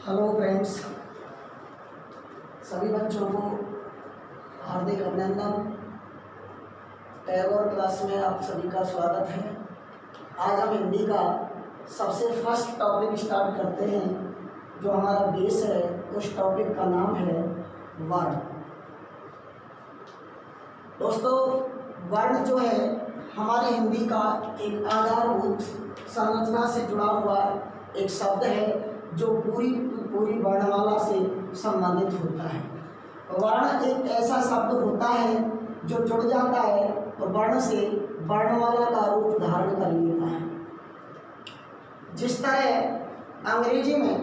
Hello friends, सभी बच्चों को हार्दिक अभिनंदन। टैगोर क्लास में आप सभी का स्वागत है। आज हम हिंदी का सबसे फर्स्ट टॉपिक स्टार्ट करते हैं। जो हमारा बेस है उस टॉपिक का नाम है वर्ण। दोस्तों, वर्ण जो है हमारी हिंदी का एक आधारभूत संरचना से जुड़ा हुआ एक शब्द है जो पूरी वर्णमाला से संबंधित होता है। वर्ण एक ऐसा शब्द होता है जो जुड़ जाता है और वर्ण से वर्णमाला का रूप धारण कर लेता है। जिस तरह अंग्रेजी में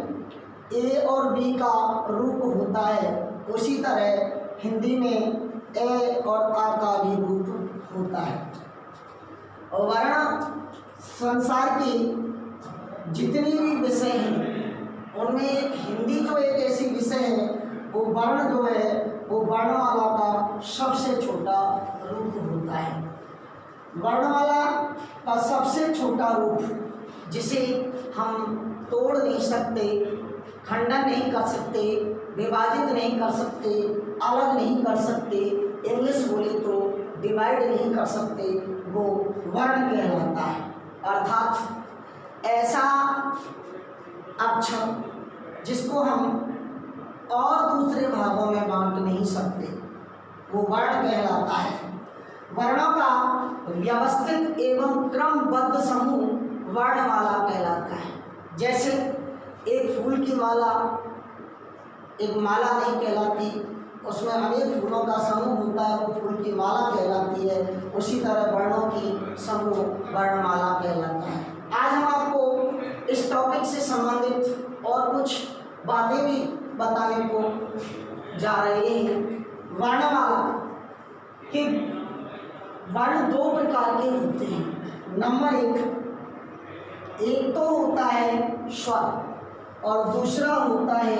ए और बी का रूप होता है, उसी तरह हिंदी में ए और आ का भी रूप होता है। और वर्ण संसार की जितनी भी विषय हैं उनमें हिंदी जो एक ऐसी विषय है, वो वर्ण जो है वो वर्णमाला का सबसे छोटा रूप होता है। वर्णमाला का सबसे छोटा रूप जिसे हम तोड़ नहीं सकते, खंडन नहीं कर सकते, विभाजित नहीं कर सकते, अलग नहीं कर सकते, इंग्लिश बोले तो डिवाइड नहीं कर सकते, वो वर्ण कहलाता है। अर्थात ऐसा अक्षर जिसको हम और दूसरे भागों में बांट नहीं सकते, वो वर्ण कहलाता है। वर्णों का व्यवस्थित एवं क्रमबद्ध समूह वर्णमाला कहलाता है। जैसे एक फूल की माला एक माला नहीं कहलाती, उसमें अनेक फूलों का समूह होता है, वो फूल की माला कहलाती है। उसी तरह वर्णों की समूह वर्णमाला कहलाता है। आज हम आपको इस टॉपिक से संबंधित और कुछ बातें भी बताने को जा रहे हैं। वर्णमाला के वर्ण दो प्रकार के होते हैं। नंबर एक तो होता है स्वर और दूसरा होता है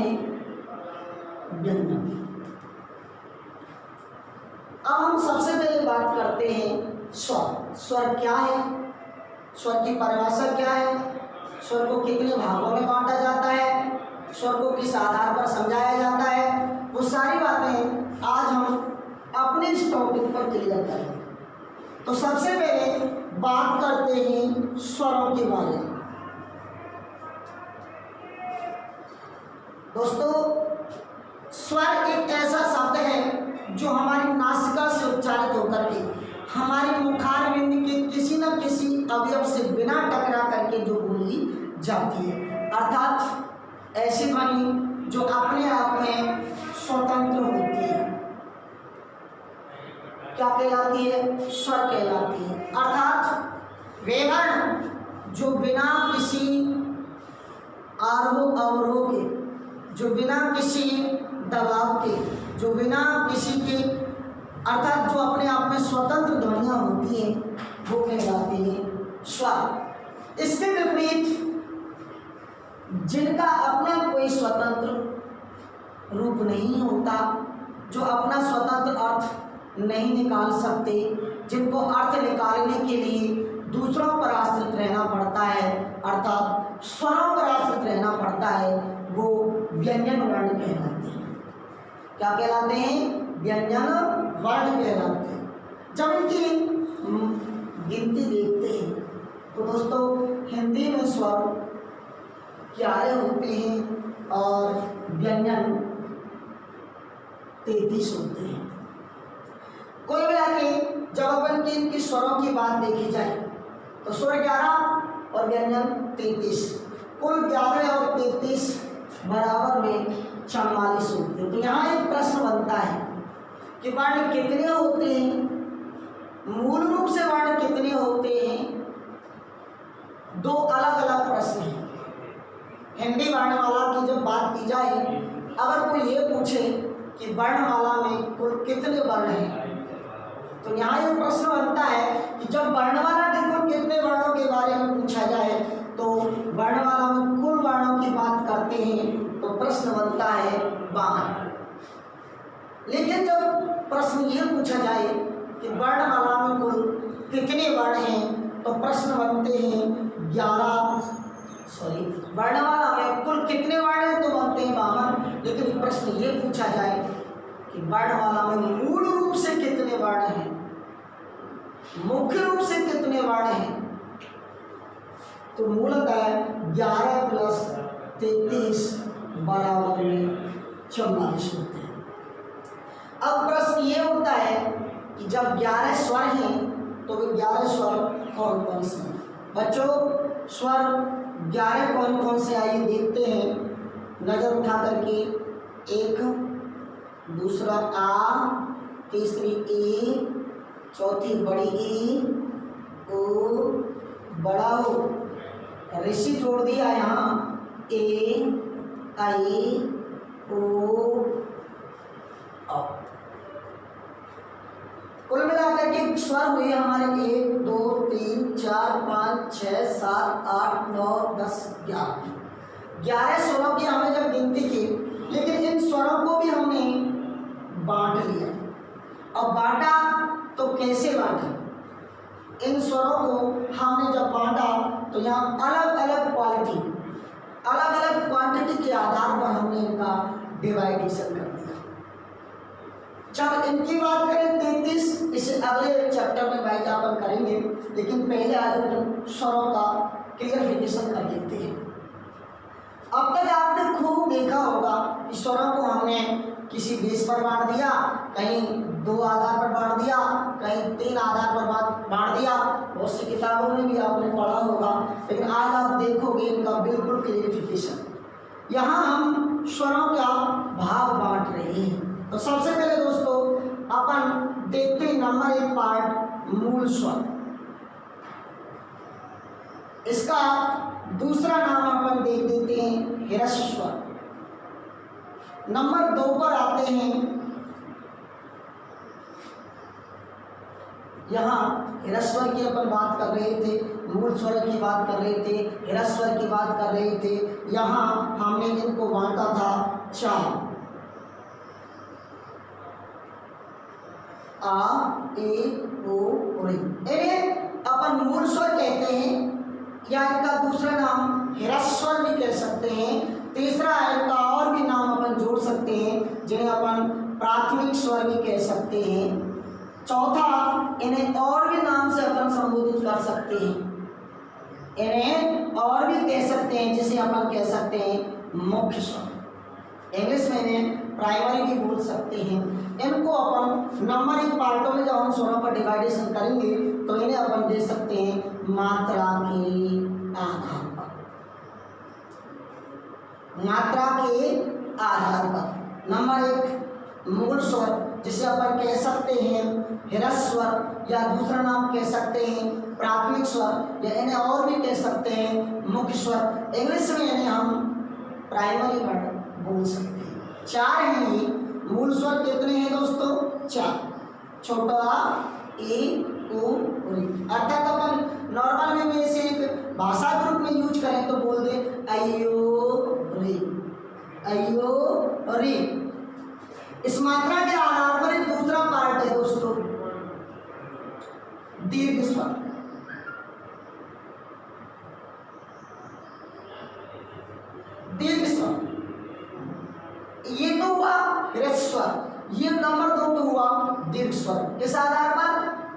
व्यंजन। अब हम सबसे पहले बात करते हैं स्वर। स्वर क्या है, स्वर की परिभाषा क्या है, स्वर को कितने भागों में बांटा जाता है, स्वर को किस आधार पर समझाया जाता है, वो सारी बातें आज हम अपने इस टॉपिक पर क्लियर करेंगे। तो सबसे पहले बात करते हैं स्वरों के बारे में। दोस्तों, स्वर एक ऐसा शब्द है जो हमारी नासिका से उच्चारित होकर के हमारी मुखारविंद के किसी न किसी अवयव से बिना टकरा करके जो बोली जाती है। अर्थात ऐसी ध्वनि जो अपने आप में स्वतंत्र होती है, क्या कहलाती है? स्वर कहलाती है। अर्थात वे वर्ण जो बिना किसी आरोह अवरोह के, जो बिना किसी दबाव के, जो बिना किसी के, अर्थात जो अपने आप में स्वतंत्र ध्वनियाँ होती हैं, वो कहलाती हैं स्वर। इसके विपरीत जिनका अपना कोई स्वतंत्र रूप नहीं होता, जो अपना स्वतंत्र अर्थ नहीं निकाल सकते, जिनको अर्थ निकालने के लिए दूसरों पर आश्रित रहना पड़ता है, अर्थात स्वरों पर आश्रित रहना पड़ता है, वो व्यंजन वर्ण कहलाते हैं। क्या कहलाते हैं? व्यंजन वर्ण कहलाते हैं। जब इनकी गिनती देखते हैं तो दोस्तों, हिंदी में स्वर 11 होते हैं और व्यंजन 33 होते हैं। कोई मिला के जब अपन की इनकी स्वरों की बात देखी जाए तो स्वर 11 और व्यंजन 33, कुल 11 और 33 बराबर में 44 होते हैं। तो यहाँ एक प्रश्न बनता है कि वर्ण कितने होते हैं, मूल रूप से वर्ण कितने होते हैं? दो अलग अलग प्रश्न हैं। हिंदी वर्णमाला की जब बात की जाए, अगर कोई ये पूछे कि वर्णमाला में कुल कितने वर्ण हैं, तो यहाँ ये प्रश्न बनता है कि जब वर्णमाला के कुल कितने वर्णों के बारे में पूछा जाए तो वर्णमाला में कुल वर्णों की बात करते हैं तो प्रश्न बनता है 52। लेकिन जब प्रश्न ये पूछा जाए कि वर्णमाला में कुल कितने वर्ण हैं तो प्रश्न बनते हैं 11। वर्णमाला में कुल कितने वर्ण हैं तो बनते प्रश्न ये पूछा जाए कि वर्णमाला में मूल रूप से कितने वर्ण हैं, मुख्य रूप से कितने वर्ण हैं, तो मूलतः 11 प्लस 33 बराबर में 44 होते हैं। अब प्रश्न ये उठता है कि जब 11 स्वर हैं तो वे 11 स्वर कौन कौन से हैं? बच्चों, स्वर 11 कौन कौन से आइए देखते हैं नजर उठा करके। एक, दूसरा आ, तीसरी ई, चौथी बड़ी ई, ओ, बड़ा ओ, ऋषि जोड़ दिया यहाँ, ए, आई, ओ, औ। कुल मिलाकर के स्वर हुए हमारे 1 2 3 4 5 6 7 8 9 10 11 स्वरों की हमने जब गिनती की, लेकिन इन स्वरों को भी हमने बांट लिया। अब बांटा तो कैसे बांटा? इन स्वरों को हमने जब बांटा तो यहाँ अलग अलग क्वालिटी, अलग अलग क्वांटिटी के आधार पर हमने इनका डिवाइडेशन कर दिया। जब इनकी बात करें 33, इसे अगले चैप्टर में वाइज अपन करेंगे, लेकिन पहले आज अपन स्वरों का क्लियरिफिकेशन कर लेते हैं। अब तक आपने खूब देखा होगा कि स्वरों को हमने किसी बेस पर बांट दिया, कहीं 2 आधार पर बांट दिया, कहीं 3 आधार पर बांट दिया। बहुत सी किताबों में भी आपने पढ़ा होगा, लेकिन आज आप देखोगे इनका बिल्कुल क्लियरिफिकेशन। यहाँ हम स्वरों का भाग बांट रहे हैं। तो सबसे पहले दोस्तों अपन देखते हैं नंबर 1 पार्ट मूल स्वर। इसका दूसरा नाम अपन देख देते हैं ह्रस्व स्वर। नंबर 2 पर आते हैं, यहाँ ह्रस्व स्वर की अपन बात कर रहे थे, मूल स्वर की बात कर रहे थे, ह्रस्व स्वर की बात कर रहे थे। यहाँ हमने इनको बांटा था 4, आ, ए, ओ, रे। इन्हें अपन मूल स्वर कहते हैं, या इनका दूसरा नाम ह्रस्व स्वर भी कह सकते हैं। तीसरा इनका और भी नाम अपन जोड़ सकते हैं, जिन्हें अपन प्राथमिक स्वर भी कह सकते हैं। चौथा, इन्हें और भी नाम से अपन संबोधित कर सकते हैं, इन्हें और भी कह सकते हैं, जिसे अपन कह सकते हैं मुख्य स्वर। इंग्लिश में इन्हें प्राइमरी भी बोल सकते हैं। इनको अपन नंबर 1 पार्टों में जब हम स्वरों पर डिवाइडेशन करेंगे तो इन्हें अपन दे सकते हैं मात्रा के आधार पर, मात्रा के आधार पर। नंबर 1 मूल स्वर, जिसे अपन कह सकते हैं ह्रस्व स्वर, या दूसरा नाम कह सकते हैं प्राथमिक स्वर, या इन्हें और भी कह सकते हैं मुख्य स्वर। इंग्लिश में इन्हें हम प्राइमरी वर्ड बोल सकते हैं। 4 हैं ये मूल स्वर। कितने हैं दोस्तों? 4। छोटा आ, ए, ओ, रे। अर्थात अपन नॉर्मल में इसे एक भाषा के रूप में यूज करें तो बोल दे अयो रे, अयो रे। इस मात्रा के आधार पर एक दूसरा पार्ट है दोस्तों दीर्घ स्वर। दीर्घ स्वर ये तो हुआ ह्रस्व स्वर, ये नंबर 2 तो हुआ दीर्घ स्वर। किस आधार पर?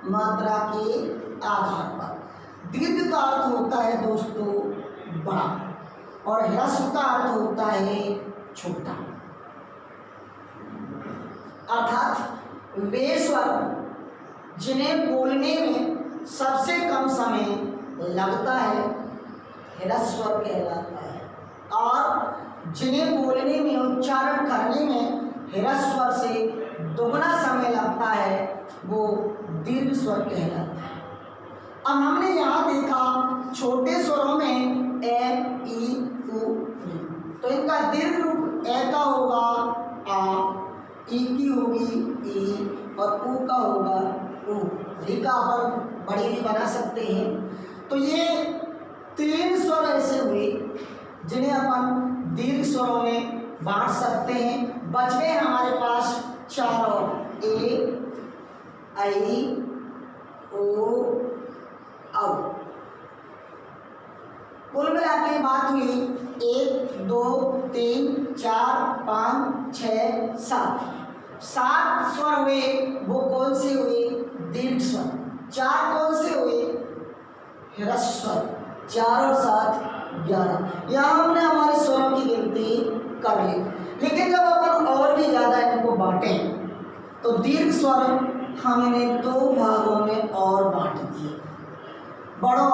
मात्रा के आधार पर। दीर्घ का अर्थ होता है दोस्तों बड़ा, और ह्रस्व का अर्थ होता है छोटा। अर्थात वे स्वर जिन्हें बोलने में सबसे कम समय लगता है ह्रस्व स्वर कहलाता है, और जिन्हें बोलने में, उच्चारण करने में ह्रस्व स्वर से दोगुना समय लगता है वो दीर्घ स्वर कहलाता है। अब हमने यहाँ देखा छोटे स्वरों में ए, ई, उ, री, तो इनका दीर्घ रूप ए का होगा आ, ई की होगी ई, और उ का होगा उ। री का अपन बड़ी भी बना सकते हैं। तो ये 3 स्वर ऐसे हुए जिन्हें अपन दीर्घ स्वरों में बांट सकते हैं। बच गए हमारे पास 4 और, ए, आई, ओ, औ। कुल मिला स्वर की बात हुई 1 2 3 4 5 6 7 7 स्वर हुए, वो कौन से हुए? दीर्घ स्वर। 4 कौन से हुए? ह्रस्व स्वर। 4 और 7 11। यहाँ हमने हमारे स्वरों की गिनती कर ली। लेकिन जब अपन और भी ज़्यादा इनको बांटें तो दीर्घ स्वर हमने 2 भागों में और बांट दिए। बड़ों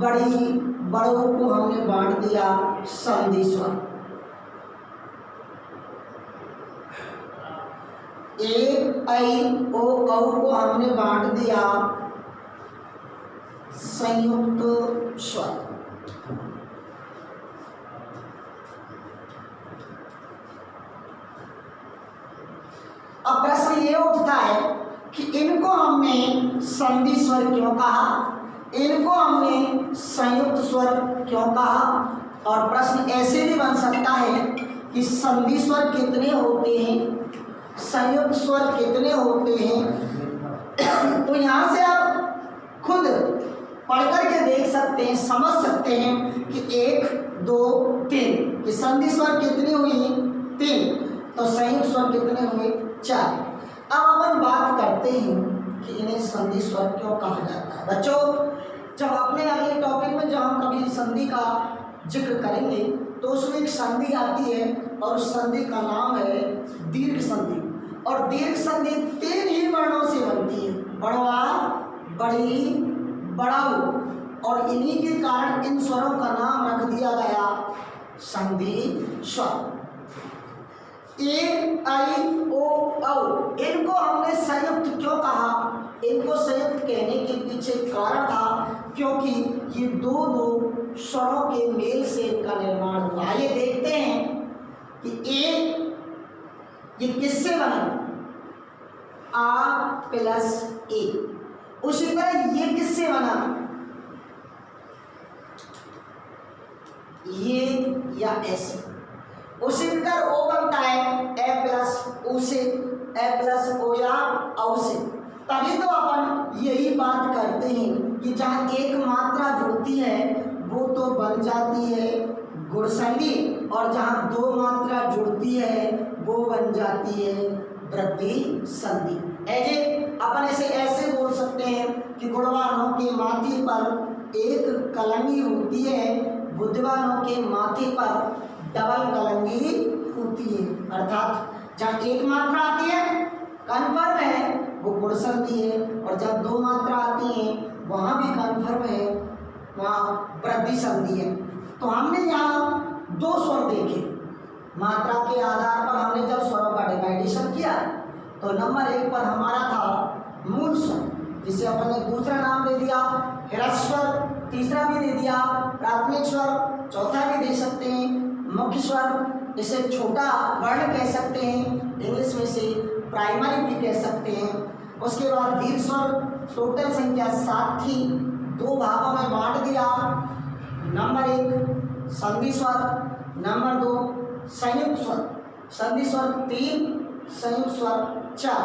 बड़ी बड़ों को हमने बांट दिया संधि स्वर। ए ऐ ओ औ को हमने बांट दिया संयुक्त स्वर। अब प्रश्न ये उठता है कि इनको हमने संधि स्वर क्यों कहा, इनको हमने संयुक्त स्वर क्यों कहा? और प्रश्न ऐसे भी बन सकता है कि संधि स्वर कितने होते हैं, संयुक्त स्वर कितने होते हैं। तो यहाँ से आप खुद पढ़ करके देख सकते हैं, समझ सकते हैं कि 1 2 3 कि संधि स्वर कितनी हुई? 3। तो संयुक्त स्वर कितने हुए? 4। अब अपन बात करते हैं कि इन्हें संधि स्वर क्यों कहा जाता है। बच्चों, जब अपने अगले टॉपिक में जब हम कभी संधि का जिक्र करेंगे तो उसमें एक संधि आती है और उस संधि का नाम है दीर्घ संधि। और दीर्घ संधि 3 ही वर्णों से बनती है, बड़वा, बड़ी, बड़ाऊ। और इन्हीं के कारण इन स्वरों का नाम रख दिया गया संधि स्वर। ए ऐ ओ औ इनको हमने संयुक्त क्यों कहा? इनको संयुक्त कहने के पीछे कारण था क्योंकि ये दो स्वरों के मेल से इनका निर्माण हुआ। आइए देखते हैं कि ए ये किससे बना? आ प्लस ए। उसी तरह ये किससे बना? ये या ऐसे। उसी प्रकार ओ बनता है ए प्लस उ से, ए प्लस ओ या औ से। तभी तो अपन यही बात करते हैं कि जहाँ एक मात्रा जुड़ती है वो तो बन जाती है गुण संधि, और जहाँ 2 मात्रा जुड़ती है वो बन जाती है वृद्धि संधि। ऐसे अपन ऐसे बोल सकते हैं कि गुणवानों के माथे पर एक कलंगी होती है, बुद्धिमानों के माथे पर डबल कलंगी होती है। अर्थात जहाँ एक मात्रा आती है कन्फर्म है वो गुण संधि है, और जब 2 मात्रा आती है वहाँ भी कन्फर्म है, वहाँ वृद्धि संधि है। तो हमने यहाँ 2 स्वर देखे। मात्रा के आधार पर हमने जब स्वरों का डिवाइडेशन किया तो नंबर 1 पर हमारा था मूल स्वर, जिसे अपन ने दूसरा नाम दे दिया ह्रस्व स्वर, तीसरा भी दे दिया प्राथमिक स्वर, चौथा भी दे सकते हैं मुख्य स्वर, इसे छोटा वर्ण कह सकते हैं, इंग्लिश में से प्राइमरी भी कह सकते हैं। उसके बाद दीर्घ स्वर, टोटल संख्या 7 थी, 2 भागों में बांट दिया। नंबर 1 संधि स्वर, नंबर 2 संयुक्त स्वर। संधि स्वर 3, संयुक्त स्वर 4।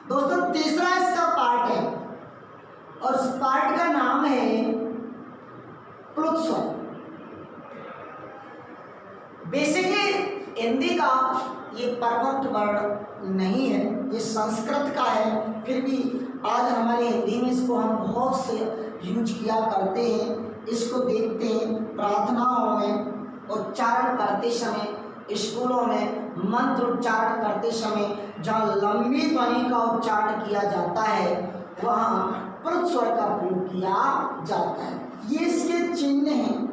दोस्तों, तीसरा इसका पार्ट है और उस पार्ट का नाम है प्लुत स्वर। बेसिकली हिंदी का ये परफेक्ट वर्ड नहीं है, ये संस्कृत का है, फिर भी आज हमारी हिंदी में इसको हम बहुत से यूज किया करते हैं। इसको देखते हैं प्रार्थनाओं में उच्चारण करते समय, स्कूलों में मंत्र उच्चारण करते समय जहाँ लंबी ध्वनि का उच्चारण किया जाता है वहाँ प्लुत स्वर का प्रयोग किया जाता है। ये इसके चिन्ह हैं।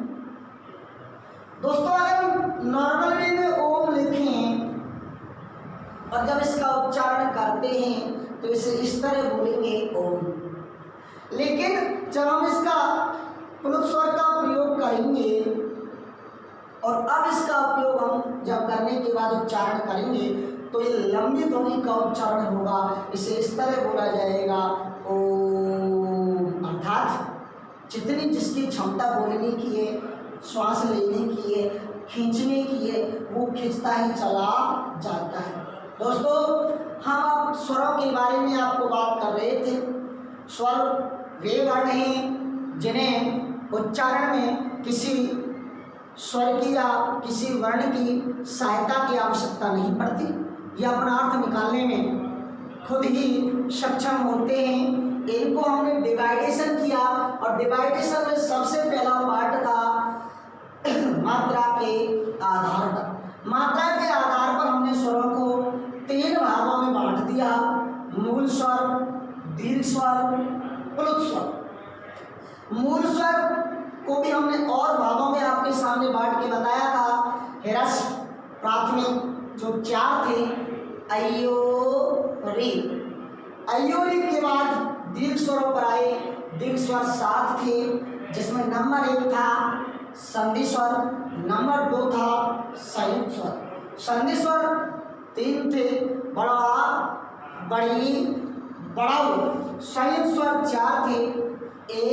दोस्तों, अगर हम नॉर्मल वे में ओम लिखें और जब इसका उच्चारण करते हैं तो इसे इस तरह बोलेंगे ओम, लेकिन जब हम इसका प्लुत स्वर का प्रयोग करेंगे और अब इसका उपयोग हम जब करने के बाद उच्चारण करेंगे तो ये लंबी ध्वनि का उच्चारण होगा, इसे इस तरह बोला जाएगा ओम। अर्थात जितनी जिसकी क्षमता बोलने की है, श्वास लेने की है, खींचने की है, वो खींचता ही चला जाता है। दोस्तों, हम अब स्वरों के बारे में आपको बात कर रहे थे। स्वर वे वर्ण हैं जिन्हें उच्चारण में किसी स्वर की या किसी वर्ण की सहायता की आवश्यकता नहीं पड़ती। ये अपना अर्थ निकालने में खुद ही सक्षम होते हैं। इनको हमने डिवाइडेशन किया और डिवाइडेशन में सबसे पहला पार्ट था मात्रा के आधार पर। मात्रा के आधार पर हमने स्वरों को 3 भागों में बांट दिया, मूल स्वर, दीर्घ स्वर, प्लुत स्वर। मूल स्वर को भी हमने और भागों में आपके सामने बांट के बताया था। ह्रस्व प्राथमिक जो 4 थे, अयो रे, अयोरी के बाद दीर्घ स्वरों पर आए। दीर्घ स्वर 7 थे, जिसमें नंबर 1 था संधि स्वर, नंबर 2 था संयुक्त स्वर। संधि स्वर 3 थे, बड़ा, बड़ी, बड़ाऊ। संयुक्त स्वर 4 थे, ए,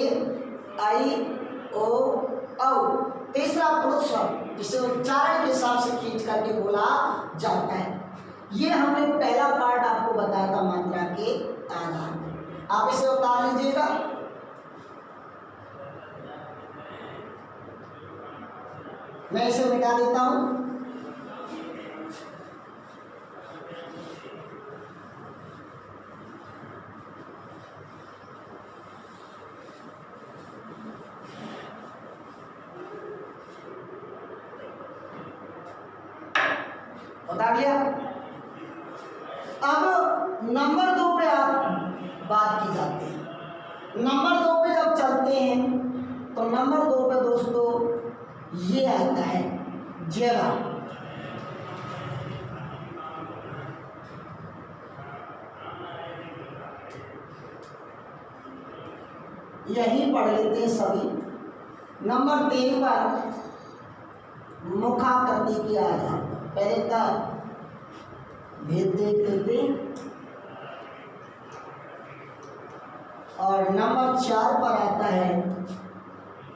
आई, ओ, औ। तीसरा प्लुत स्वर, जिसे उच्चारण के हिसाब से खींच करके बोला जाता है। ये हमने पहला पार्ट आपको बताया था मात्रा के आधार पर। आप इसे उतार लीजिएगा। मैं इसे मिटा देता हूं। उतार लिया। अब नंबर 2 पे आप बात की जाती है। नंबर 2 पे जब चलते हैं तो नंबर 2 पे दोस्तों ये आता है जेवा। यही पढ़ लेते हैं सभी। नंबर 3 पर मुखाकृति के आधार पर पहले का भेद देख लेते हैं। और नंबर 4 पर आता है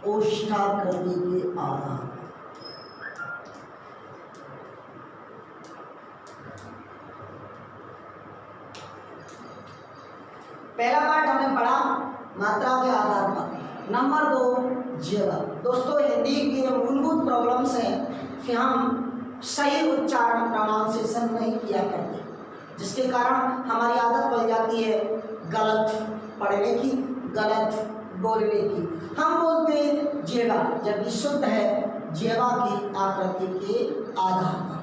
ओष्ठाकृति के आधार। पहला पार्ट हमने पढ़ा मात्रा के आधार पर। नंबर 2 जेवा। दोस्तों हिंदी की मूलभूत प्रॉब्लम्स है कि हम सही उच्चारण प्रोनाउंसिएशन नहीं किया करते, जिसके कारण हमारी आदत बन जाती है गलत पढ़ने की, गलत बोलने की। हम बोलते हैं जेवा, जबकि शुद्ध है जेवा की आकृति के आधार पर।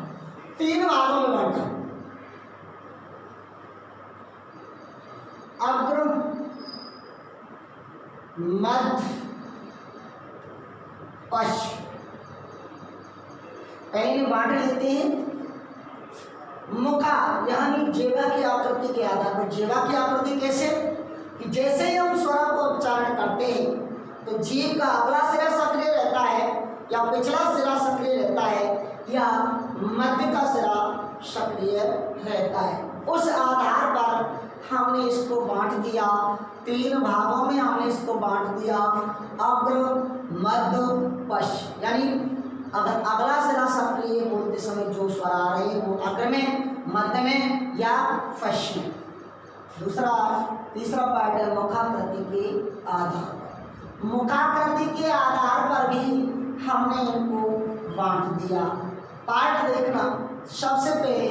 3 भागों में बांटा, अग्र, मध्य, पश्च। पहले बांट लेते हैं। मुखा यानी जेवा की आकृति के आधार पर। जेवा की आकृति कैसे कि जैसे ही हम स्वर को उच्चारण करते हैं तो जीभ का अगला सिरा सक्रिय रहता है या पिछला सिरा सक्रिय रहता है या मध्य का सिरा सक्रिय रहता है। उस आधार पर हमने इसको बांट दिया 3 भागों में। हमने इसको बांट दिया अग्र, मध्य, पश्च। यानी अगर अगला सिरा सक्रिय बोलते समय जो स्वर आ रहे हैं वो अग्र में, मध्य में या पश्च में। तीसरा पार्ट है मुखाकृति के आधार पर। मुखाकृति के आधार पर भी हमने इनको बांट दिया। पार्ट देखना, सबसे पहले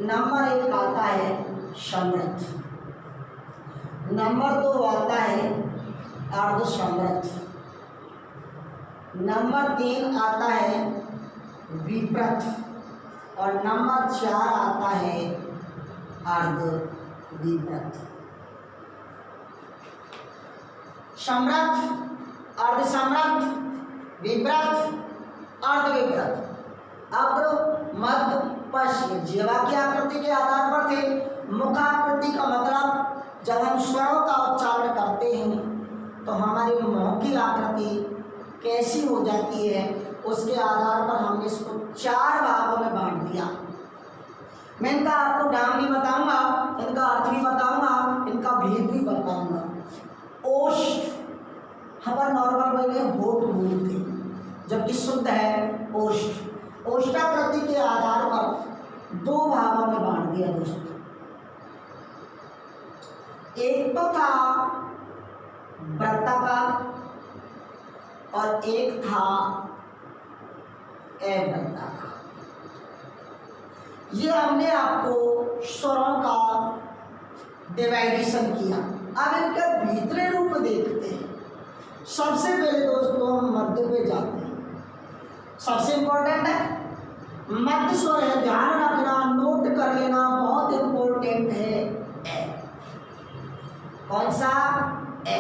नंबर 1 आता है समृद्ध, नंबर 2 आता है अर्ध समृद्ध, नंबर 3 आता है विप्रत और नंबर 4 आता है अर्ध विप्रत। समृद्ध, अर्ध समृद्ध, विप्रत, अर्ध विप्रत। अग्र, मध्य, पश्च जेवा की आकृति के आधार पर थे। मुखाकृति का मतलब जब हम स्वरों का उच्चारण करते हैं तो हमारी मुंह की आकृति कैसी हो जाती है, उसके आधार पर हमने इसको 4 भागों में बांट दिया। मैं इनका आपको नाम भी बताऊंगा, इनका अर्थ भी बताऊंगा, इनका भेद भी बताऊंगा। ओष्ठ हमारा नॉर्मल वे में होठ बोलते हैं, जबकि शुद्ध है ओष्ठ। ओष्ठाकृति के आधार पर 2 भागों में बांट दिया दोस्तों। एक तो था वृत्ताकार और और एक था ए वृत्ता। ये हमने आपको स्वरों का डिवाइडेशन किया। अब इनका भीतरी रूप देखते हैं। सबसे पहले दोस्तों हम मध्य पे जाते हैं। सबसे इंपॉर्टेंट है मध्य स्वर है, ध्यान रखना, नोट कर लेना, बहुत इंपॉर्टेंट है ए। कौन सा? ए।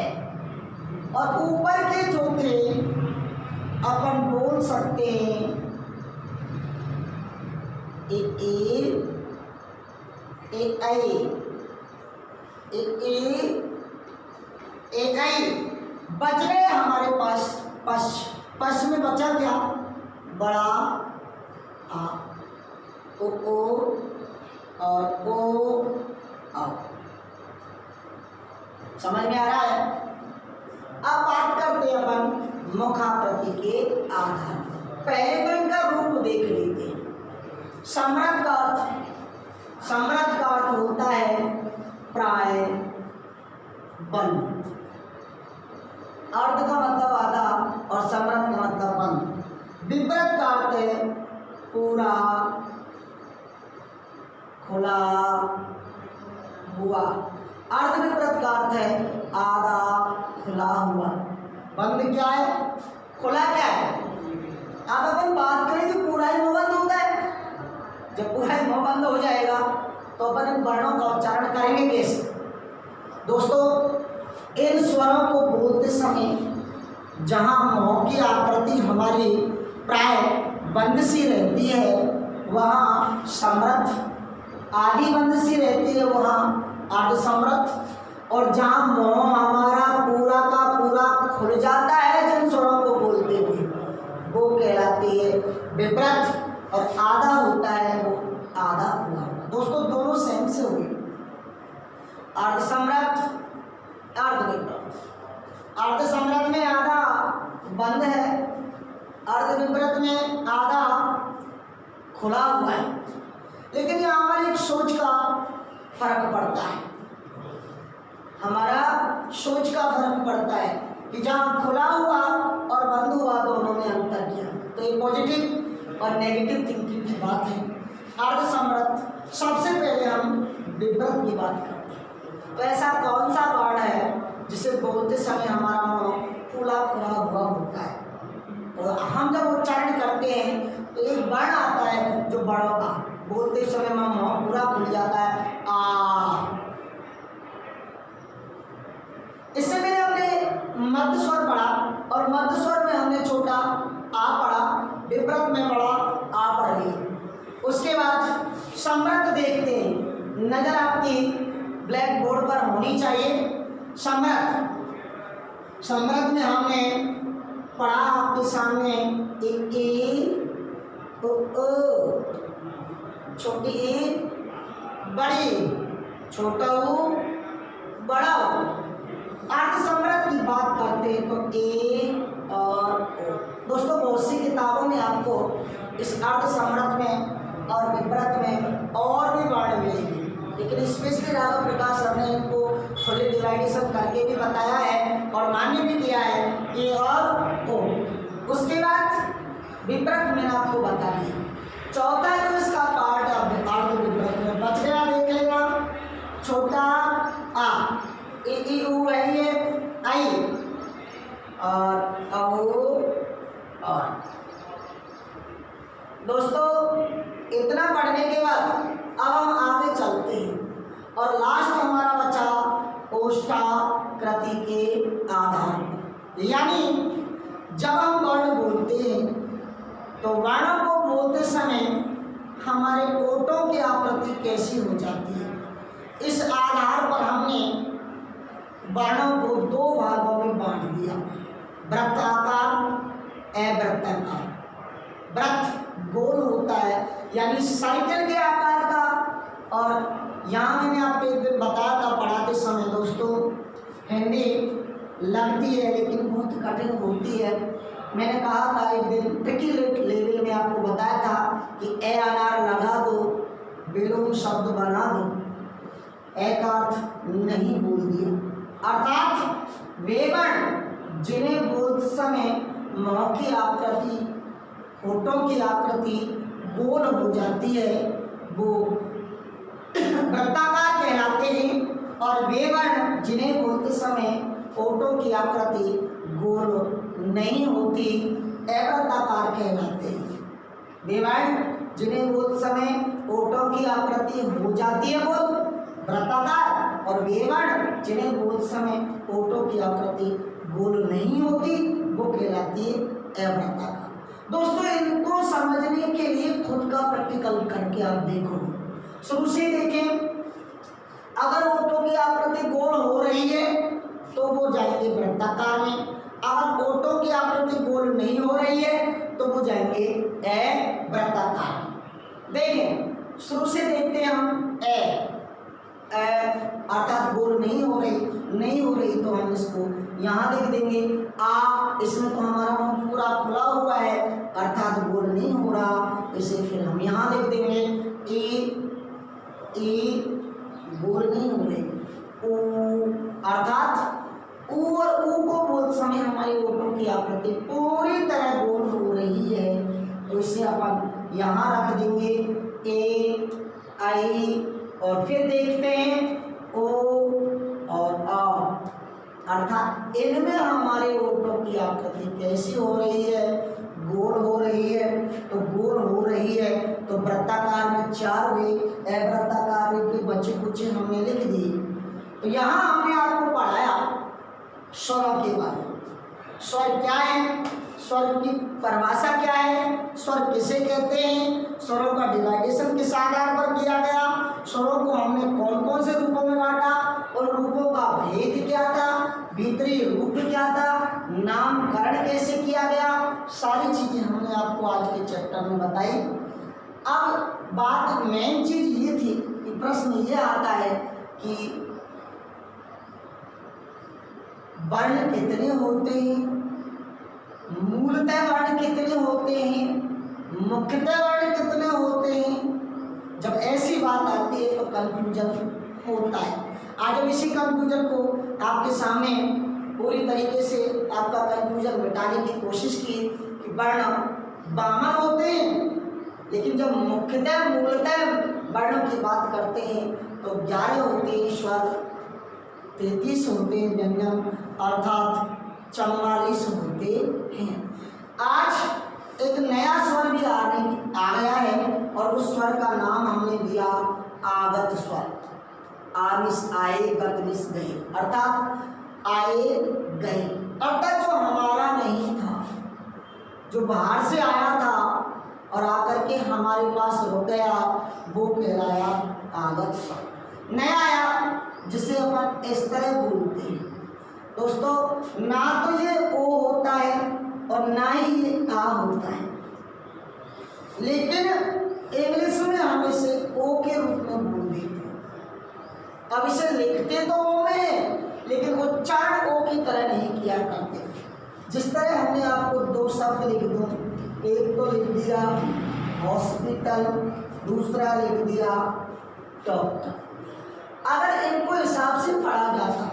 और ऊपर के जो थे अपन बोल सकते हैं ए आई। बच गए हमारे पास पश में बचा क्या? बड़ा आ, ओ और ओ आ। समझ में आ रहा है? अब बात करते हैं अपन मुखाकृति के आधार। पहले तो इनका रूप देख लेते हैं। सम्राट का अर्थ होता है प्राय बंद। अर्ध का मतलब आधा और सम्राट का मतलब बंद। विपरीत का अर्थ है पूरा, खुला हुआ। अर्ध विपरीत का अर्थ है आधा, खुला हुआ। बंद क्या है? खुला क्या है? अब अपन बात करें कि पूरा ही मुंह बंद होता है। जब पूरा ही मुंह बंद हो जाएगा तो अपन इन वर्णों का उच्चारण करेंगे कैसे? दोस्तों, इन स्वरों को बोलते समय जहाँ मुंह की आकृति हमारी प्राय बंद सी रहती है वहाँ समृद्ध, आधी बंद सी रहती है वहाँ आध समृद्ध, और जहाँ मुंह हमारा पूरा का पूरा खुल जाता है जिन स्वरों को बोलते हुए वो कहलाती है विपरीत, और आधा होता है वो आधा हुआ। दोस्तों दोनों सेम से हुए। अर्ध सम्राट, अर्ध विपरीत। अर्ध सम्राट में आधा बंद है, अर्ध विपरीत में आधा खुला हुआ है। लेकिन यहाँ पर एक सोच का फर्क पड़ता है। हमारा सोच का फर्क पड़ता है कि जहाँ खुला हुआ और बंद हुआ दोनों में अंतर किया। तो ये पॉजिटिव और नेगेटिव थिंकिंग की बात है। अर्ध सम्राट, सबसे पहले हम विपरीत की बात करते हैं। तो ऐसा कौन सा वर्ण है जिसे बोलते समय हमारा मुंह फूला खुला हुआ होता है? और हम जब उच्चारण करते हैं तो एक वर्ण आता है जो बड़ों का, बोलते समय मुंह पूरा खुल जाता है, आ। इससे पहले हमने मध्य स्वर पढ़ा और मध्य स्वर में हमने छोटा आ पढ़ा, विपरीत में बड़ा आ पढ़ लिया। उसके बाद सम्राट देखते हैं, नजर आपकी ब्लैक बोर्ड पर होनी चाहिए। सम्राट में हमने पढ़ा आपके सामने ए ओ, छोटी ए बड़ी, छोटा ओ बड़ा ओ। अर्ध सम्राट की बात करते हैं तो ए और ओ। दोस्तों बहुत सी किताबों में आपको इस अर्ध सम्राट में और विपरीत में और भी वर्ण मिलेंगे, लेकिन स्पेशली राघव प्रकाश सर ने इनको फुली डिवाइडेशन करके भी बताया है और मान्य भी किया है ए और ओ। उसके बाद विपरीत मैंने आपको बता दिया। चौथा जो इसका पार्ट अर्ध विपरीत में बच गया, देख लेना। छोटा आ, ए ऊ है आई, और और दोस्तों इतना पढ़ने के बाद अब हम आगे चलते हैं और लास्ट हमारा बचा ओष्ठाकृति के आधार पर। यानी जब हम वर्ण बोलते हैं तो वर्णों को बोलते समय हमारे ओठों की आकृति कैसी हो जाती है, इस आधार पर हमने वर्णों को दो भागों में बांट दिया, वृत्ताकार, अवृत्ताकार। वृत्त गोल होता है यानी साइकिल के आकार का, और यहाँ मैंने आपको एक दिन बताया था पढ़ाते समय दोस्तों, हिंदी लगती है लेकिन बहुत कठिन होती है। मैंने कहा था एक दिन ट्रिकी लेवल में आपको बताया था कि ए अनार लगा दो, विलोम शब्द बना दो, ए का अर्थ नहीं बोल दिया। अर्थात वे वर्ण जिन्हें बोलते समय मुंह की आकृति, होठों की आकृति गोल हो जाती है वो वृत्ताकार कहलाते हैं। और वे वर्ण जिन्हें बोलते समय होठों की आकृति गोल नहीं होती अवृत्ताकार कहलाते हैं। वे वर्ण जिन्हें बोलते समय होठों की आकृति हो जाती है गोल वृत्ताकार, और वे वर्ण जिन्हें बोलते समय होठों की आकृति गोल नहीं होती वो कहलाती है अवृत्ताकार। दोस्तों इनको समझने के लिए खुद का प्रैक्टिकल करके आप देखो। शुरू से देखें, अगर होठों की आकृति गोल हो रही है तो वो जाएंगे वृत्ताकार में, अगर होठों की आकृति गोल नहीं हो रही है तो वो जाएंगे अवृत्ताकार। देखें शुरू से देखते हैं हम अर्थात गोल नहीं हो रही तो हम इसको यहाँ लिख देंगे आ। इसमें तो हमारा मुंह पूरा खुला हुआ है अर्थात गोल नहीं हो रहा, इसे फिर हम यहाँ लिख देंगे ए गोल नहीं हो रही। ऊ अर्थात ऊ और ऊ को बोलते समय हमारी होठों की आकृति पूरी तरह गोल हो रही है, तो इसे अपन यहाँ रख देंगे ए आई। और फिर देखते हैं ओ और आ, अर्थात इनमें हमारे होठों की आकृति कैसी हो रही है, गोल हो रही है। तो गोल हो रही है तो वृत्ताकार में 4 हुए, अवृत्ताकार के बच्चे कुछ हमने लिख दिए। तो यहाँ हमने आपको पढ़ाया स्वरों के बारे में। स्वर क्या है, स्वर की परिभाषा क्या है, स्वर किसे कहते हैं, स्वरों का डिवाइडेशन किस आधार पर किया गया, स्वरों को हमने कौन कौन से रूपों में बांटा, उन रूपों का भेद क्या था, भीतरी रूप क्या था, नामकरण कैसे किया गया, सारी चीजें हमने आपको आज के चैप्टर में बताई। अब बात मेन चीज ये थी कि प्रश्न ये आता है कि वर्ण कितने होते हैं, मूलतः वर्ण कितने होते हैं, मुख्यतः वर्ण कितने होते हैं। जब ऐसी बात आती है तो कंफ्यूजन होता है। आज हम इसी कंफ्यूजन को आपके सामने पूरी तरीके से आपका कंफ्यूजन मिटाने की कोशिश की कि वर्ण 52 होते हैं, लेकिन जब मुख्यतः मूलतः वर्णों की बात करते हैं तो 11 होते हैं स्वर, 33 होते हैं व्यंजन, अर्थात 44 होते हैं। आज एक नया स्वर भी आ गया है और उस स्वर का नाम हमने दिया आगत स्वर। आमिस आए गतनिस गए, अर्थात आए गए, अर्थात जो हमारा नहीं था, जो बाहर से आया था और आकर के हमारे पास रुक गया, वो कहलाया आगत स्वर। नया आया जिसे अपन इस तरह बोलते हैं। दोस्तों ना तो ये ओ होता है और ना ही ये आ होता है, लेकिन इंग्लिश में हम इसे ओ के रूप में बोल देते हैं। अब इसे लिखते तो ओ में है लेकिन उच्चारण ओ की तरह नहीं किया करते। जिस तरह हमने आपको 2 शब्द लिख दो, एक तो लिख दिया हॉस्पिटल, दूसरा लिख दिया डॉक्टर। अगर इनको हिसाब से पढ़ा जाता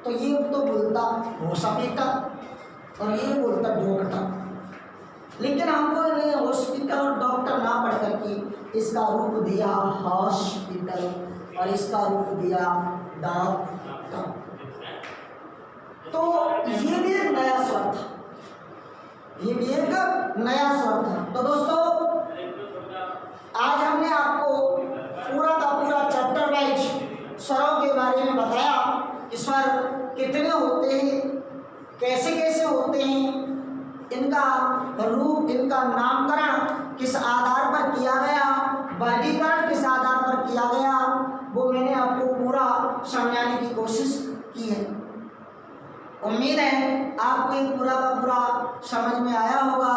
तो ये तो बोलता हॉस्पिटल और ये बोलता डॉक्टर, लेकिन हमको इन्हें हॉस्पिटल और डॉक्टर ना पढ़ करके इसका रूप दिया हॉस्पिटल और इसका रूप दिया डॉक्टर। तो ये भी एक नया स्वर था, ये भी एक नया स्वर था। तो दोस्तों आज हमने आपको पूरा का पूरा चैप्टर वाइज स्वरों के बारे में बताया कि स्वर कितने होते हैं, कैसे कैसे होते हैं, इनका रूप, इनका नामकरण किस आधार पर किया गया, वर्गीकरण किस आधार पर किया गया, वो मैंने आपको पूरा समझाने की कोशिश की है। उम्मीद है आपको ये पूरा का पूरा समझ में आया होगा।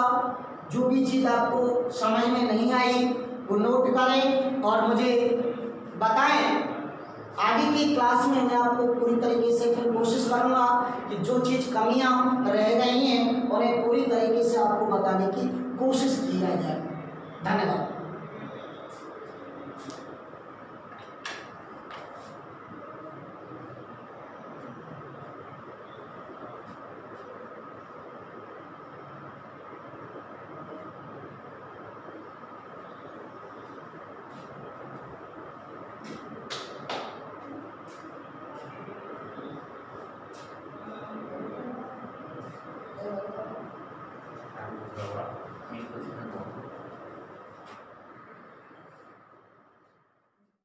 जो भी चीज़ आपको समझ में नहीं आई वो नोट करें और मुझे बताएं। आगे की क्लास में मैं आपको पूरी तरीके से फिर कोशिश करूंगा कि जो चीज़ कमियां रह गई हैं उन्हें पूरी तरीके से आपको बताने की कोशिश की जाए। धन्यवाद। आपका